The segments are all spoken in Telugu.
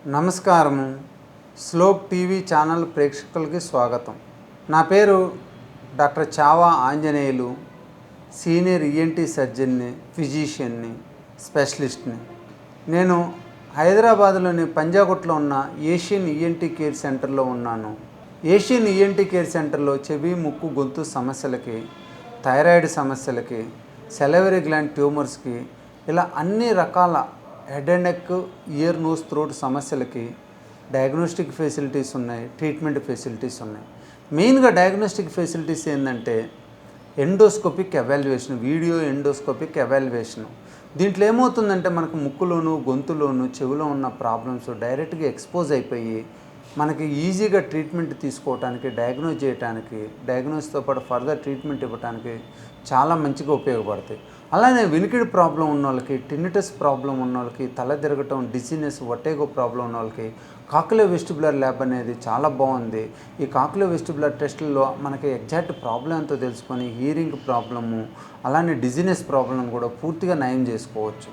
నమస్కారము. స్లోప్ టీవీ ఛానల్ ప్రేక్షకులకి స్వాగతం. నా పేరు doctor Chhaava Anjaneyulu, senior ENT సర్జన్ని, ఫిజిషియన్ని, స్పెషలిస్ట్ని. నేను హైదరాబాద్లోని పంజాగుట్లో ఉన్న ఏషియన్ ఈఎన్టీ కేర్ సెంటర్లో ఉన్నాను. ఏషియన్ ఈఎన్టీ కేర్ సెంటర్లో చెవి, ముక్కు, గొంతు సమస్యలకి, థైరాయిడ్ సమస్యలకి, సెలవరీ గ్లాండ్ ట్యూమర్స్కి, ఇలా అన్ని రకాల head and neck, ear, nose, throat సమస్యలకి డయాగ్నోస్టిక్ ఫెసిలిటీస్ ఉన్నాయి, ట్రీట్మెంట్ ఫెసిలిటీస్ ఉన్నాయి. మెయిన్గా డయాగ్నోస్టిక్ ఫెసిలిటీస్ ఏంటంటే endoscopic evaluation, video endoscopic evaluation. దీంట్లో ఏమవుతుందంటే మనకు ముక్కులోను, గొంతులోను, చెవిలో ఉన్న ప్రాబ్లమ్స్ డైరెక్ట్గా ఎక్స్పోజ్ అయిపోయి మనకి ఈజీగా ట్రీట్మెంట్ తీసుకోవడానికి, డయాగ్నోజ్ చేయడానికి, డయాగ్నోస్తో పాటు ఫర్దర్ ట్రీట్మెంట్ ఇవ్వడానికి చాలా మంచిగా ఉపయోగపడతాయి. అలానే వినికిడి ప్రాబ్లం ఉన్న వాళ్ళకి, టిన్నిటస్ ప్రాబ్లం ఉన్న వాళ్ళకి, తల తిరగటం, డిజీనెస్, వట్టేగో ప్రాబ్లం ఉన్న వాళ్ళకి కాక్లియో వెస్టిబులర్ ల్యాబ్ అనేది చాలా బాగుంది. ఈ కాక్లియో వెస్టిబులర్ టెస్టుల్లో మనకి ఎగ్జాక్ట్ ప్రాబ్లం ఎంతో తెలుసుకొని హియరింగ్ ప్రాబ్లము, అలానే డిజీనెస్ ప్రాబ్లం కూడా పూర్తిగా నయం చేసుకోవచ్చు.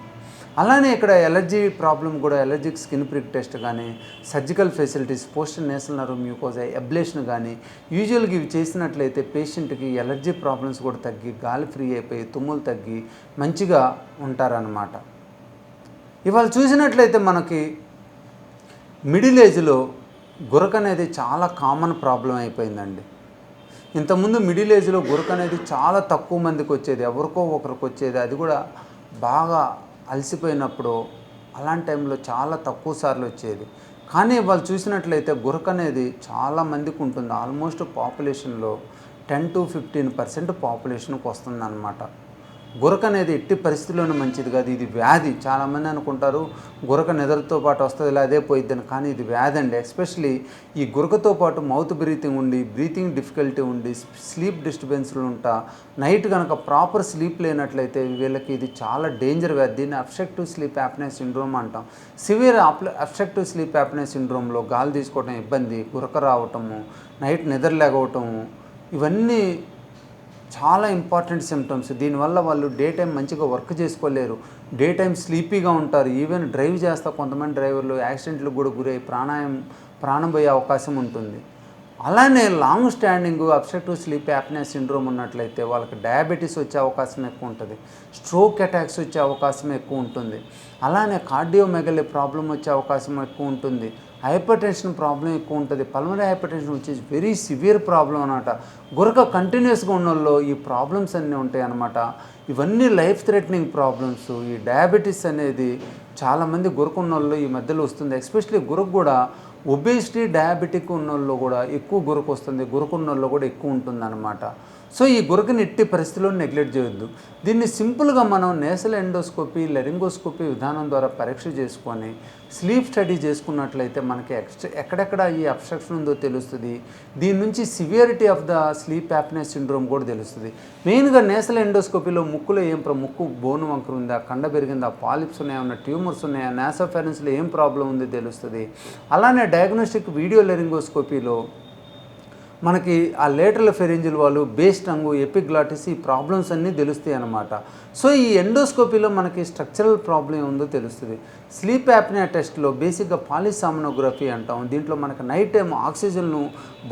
అలానే ఇక్కడ ఎలర్జీ ప్రాబ్లం కూడా, ఎలర్జిక్ స్కిన్ ప్రిక్ టెస్ట్ కానీ, surgical facilities, post nasal nerve mucosa ablation కానీ యూజువల్గా ఇవి చేసినట్లయితే పేషెంట్కి ఎలర్జీ ప్రాబ్లమ్స్ కూడా తగ్గి, గాలి ఫ్రీ అయిపోయి, తుమ్ములు తగ్గి మంచిగా ఉంటారన్నమాట. ఇవాళ చూసినట్లయితే మనకి మిడిల్ ఏజ్లో గురక అనేది చాలా కామన్ ప్రాబ్లం అయిపోయిందండి. ఇంతకుముందు మిడిల్ ఏజ్లో గురక అనేది చాలా తక్కువ మందికి వచ్చేది, ఎవరికో ఒకరికి వచ్చేది. అది కూడా బాగా అలసిపోయినప్పుడు, అలాంటి టైంలో చాలా తక్కువ సార్లు వచ్చేది. కానీ వాళ్ళు చూసినట్లయితే గురక అనేది చాలా మందికి ఉంటుంది. ఆల్మోస్ట్ పాపులేషన్లో 10 to 15% పాపులేషన్కి వస్తుందన్నమాట. గురక అనేది ఎట్టి పరిస్థితుల్లోనూ మంచిది కాదు. ఇది వ్యాధి. చాలామంది అనుకుంటారు గురక నిద్రతో పాటు వస్తుంది, ఇలా అదే పోయిద్దని. కానీ ఇది వ్యాధి అండి. ఎస్పెషలీ ఈ గురకతో పాటు మౌత్ బ్రీతింగ్ ఉండి, బ్రీతింగ్ డిఫికల్టీ ఉండి, స్లీప్ డిస్టర్బెన్స్లు ఉంటా, నైట్ కనుక ప్రాపర్ స్లీప్ లేనట్లయితే వీళ్ళకి ఇది చాలా డేంజర్ వ్యాధి. దీన్ని అబ్స్ట్రక్టివ్ స్లీప్ యాప్నియా సిండ్రోమ్ అంటాం. సివియర్ అబ్స్ట్రక్టివ్ స్లీప్ యాప్నియా సిండ్రోమ్లో గాలి తీసుకోవడం ఇబ్బంది, గురక రావటము, నైట్ నిద్ర లేకపోవటము, ఇవన్నీ చాలా ఇంపార్టెంట్ సిమ్టమ్స్. దీనివల్ల వాళ్ళు డే టైం మంచిగా వర్క్ చేసుకోలేరు, డే టైం స్లీపీగా ఉంటారు. ఈవెన్ డ్రైవ్ చేస్తా కొంతమంది డ్రైవర్లు యాక్సిడెంట్లకు కూడా గురై ప్రాణం పోయే అవకాశం ఉంటుంది. అలానే long standing obstructive sleep apnoea syndrome ఉన్నట్లయితే వాళ్ళకి డయాబెటీస్ వచ్చే అవకాశం ఎక్కువ ఉంటుంది, స్ట్రోక్ అటాక్స్ వచ్చే అవకాశం ఎక్కువ ఉంటుంది, అలానే కార్డియోమెగలీ ప్రాబ్లం వచ్చే అవకాశం ఎక్కువ ఉంటుంది, హైపర్ టెన్షన్ ప్రాబ్లం ఎక్కువ ఉంటుంది. పల్మనరీ హైపర్ టెన్షన్ వచ్చేసి వెరీ సివియర్ ప్రాబ్లం అన్నమాట. గురక కంటిన్యూస్గా ఉన్న వాళ్ళు ఈ ప్రాబ్లమ్స్ అన్నీ ఉంటాయి అన్నమాట. ఇవన్నీ లైఫ్ థ్రెటనింగ్ ప్రాబ్లమ్స్. ఈ డయాబెటీస్ అనేది చాలామంది గురక ఉన్న వాళ్ళు ఈ మధ్యలో వస్తుంది. ఎస్పెషలీ గురక కూడా ఒబేసిటీ, డయాబెటిక్ ఉన్న వాళ్ళు కూడా ఎక్కువ గురక వస్తుంది, గురక ఉన్న వాళ్ళు కూడా ఎక్కువ ఉంటుందన్నమాట. సో ఈ గురకని ఎట్టి పరిస్థితుల్లో నెగ్లెక్ట్ చేయొద్దు. దీన్ని సింపుల్గా మనం నేసల్ ఎండోస్కోపీ, లెరింగోస్కోపీ విధానం ద్వారా పరీక్ష చేసుకొని స్లీప్ స్టడీ చేసుకున్నట్లయితే మనకి ఎక్కడెక్కడ ఈ అబ్స్ట్రక్షన్ ఉందో తెలుస్తుంది. దీని నుంచి severity of the sleep apnoea syndrome కూడా తెలుస్తుంది. మెయిన్గా నేసల్ ఎండోస్కోపీలో ముక్కులో ముక్కు బోను వంకర ఉందా, కండ పెరిగిందా, పాలిప్స్ ఉన్నాయా, ఉన్న ట్యూమర్స్ ఉన్నాయా, నాసోఫారింగ్స్లో ఏం ప్రాబ్లం ఉంది తెలుస్తుంది. అలానే డయాగ్నోస్టిక్ వీడియో లెరింగోస్కోపీలో మనకి ఆ లేటరల్ ఫెరింజిల్ వాళ్ళు, బేస్ టంగు, ఎపిగ్లాటిస్, ఈ ప్రాబ్లమ్స్ అన్నీ తెలుస్తాయి అన్నమాట. సో ఈ ఎండోస్కోపీలో మనకి స్ట్రక్చరల్ ప్రాబ్లం ఉందో తెలుస్తుంది. స్లీప్ యాప్నియా టెస్ట్లో బేసిక్గా పాలిసామ్నోగ్రఫీ అంటాం. దీంట్లో మనకి నైట్ టైం ఆక్సిజన్ను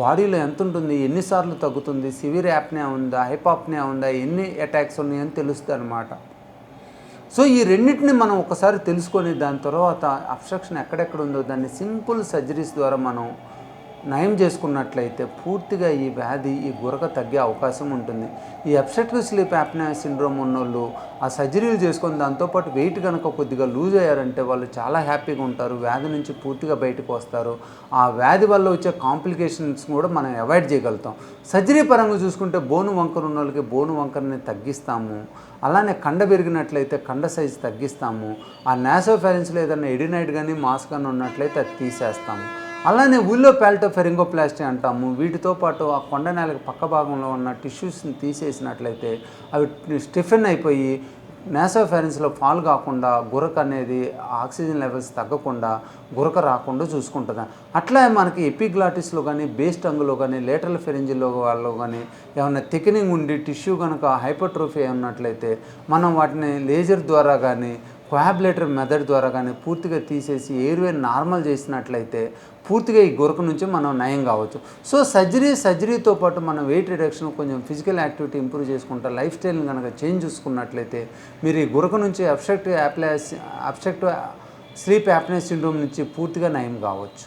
బాడీలో ఎంత ఉంటుంది, ఎన్నిసార్లు తగ్గుతుంది, సివియర్ యాప్నియా ఉందా, హైపాప్నియా ఉందా, ఎన్ని అటాక్స్ ఉన్నాయని తెలుస్తుంది అనమాట. సో ఈ రెండింటిని మనం ఒకసారి తెలుసుకొని దాని తర్వాత అబ్స్ట్రక్షన్ ఎక్కడెక్కడ ఉందో దాన్ని సింపుల్ సర్జరీస్ ద్వారా మనం నయం చేసుకున్నట్లయితే పూర్తిగా ఈ వ్యాధి, ఈ గురక తగ్గే అవకాశం ఉంటుంది. ఈ అబ్స్ట్రక్టివ్ స్లీప్ యాప్నియా సిండ్రోమ్ ఉన్నోళ్ళు ఆ సర్జరీలు చేసుకొని దాంతోపాటు వెయిట్ కనుక కొద్దిగా లూజ్ అయ్యారంటే వాళ్ళు చాలా హ్యాపీగా ఉంటారు, వ్యాధి నుంచి పూర్తిగా బయటకు వస్తారు. ఆ వ్యాధి వల్ల వచ్చే కాంప్లికేషన్స్ కూడా మనం అవాయిడ్ చేయగలుగుతాం. సర్జరీ పరంగా చూసుకుంటే బోను వంకర ఉన్న వాళ్ళకి బోను వంకరని తగ్గిస్తాము. అలానే కండ పెరిగినట్లయితే కండ సైజు తగ్గిస్తాము. ఆ నాసోఫారింగ్స్లో ఏదైనా ఎడినైడ్ కానీ, మాస్ కానీ ఉన్నట్లయితే అది తీసేస్తాము. అలానే ఊళ్ళో ప్యాల్టోఫెరింగోప్లాస్టీ అంటాము. వీటితో పాటు ఆ కొండ నేలకు పక్క భాగంలో ఉన్న టిష్యూస్ని తీసేసినట్లయితే అవి స్టిఫెన్ అయిపోయి నాసోఫారింగ్స్లో ఫాల్ కాకుండా, గురక అనేది ఆక్సిజన్ లెవెల్స్ తగ్గకుండా, గురక రాకుండా చూసుకుంటుంది. అట్లా మనకి ఎపిగ్లాటిస్లో కానీ, బేస్ టంగులో కానీ, లేటరల్ ఫెరింజిల్లో వాళ్ళు కానీ ఏమైనా థికనింగ్ ఉండి టిష్యూ కనుక హైపర్ట్రోఫీ ఉన్నట్లయితే మనం వాటిని లేజర్ ద్వారా కానీ, కోయాబులేటర్ మెథడ్ ద్వారా కానీ పూర్తిగా తీసేసి ఎయిర్వే నార్మల్ చేసినట్లయితే పూర్తిగా ఈ గురక నుంచి మనం నయం కావచ్చు. సో సర్జరీతో పాటు మనం వెయిట్ రిడక్షన్, కొంచెం ఫిజికల్ యాక్టివిటీ ఇంప్రూవ్ చేసుకుంటా లైఫ్ స్టైల్ని కనుక చేంజ్ చూసుకున్నట్లయితే మీరు ఈ గురక నుంచి అబ్స్ట్రక్టివ్ స్లీప్ యాప్నియా సిండ్రోమ్ నుంచి పూర్తిగా నయం కావచ్చు.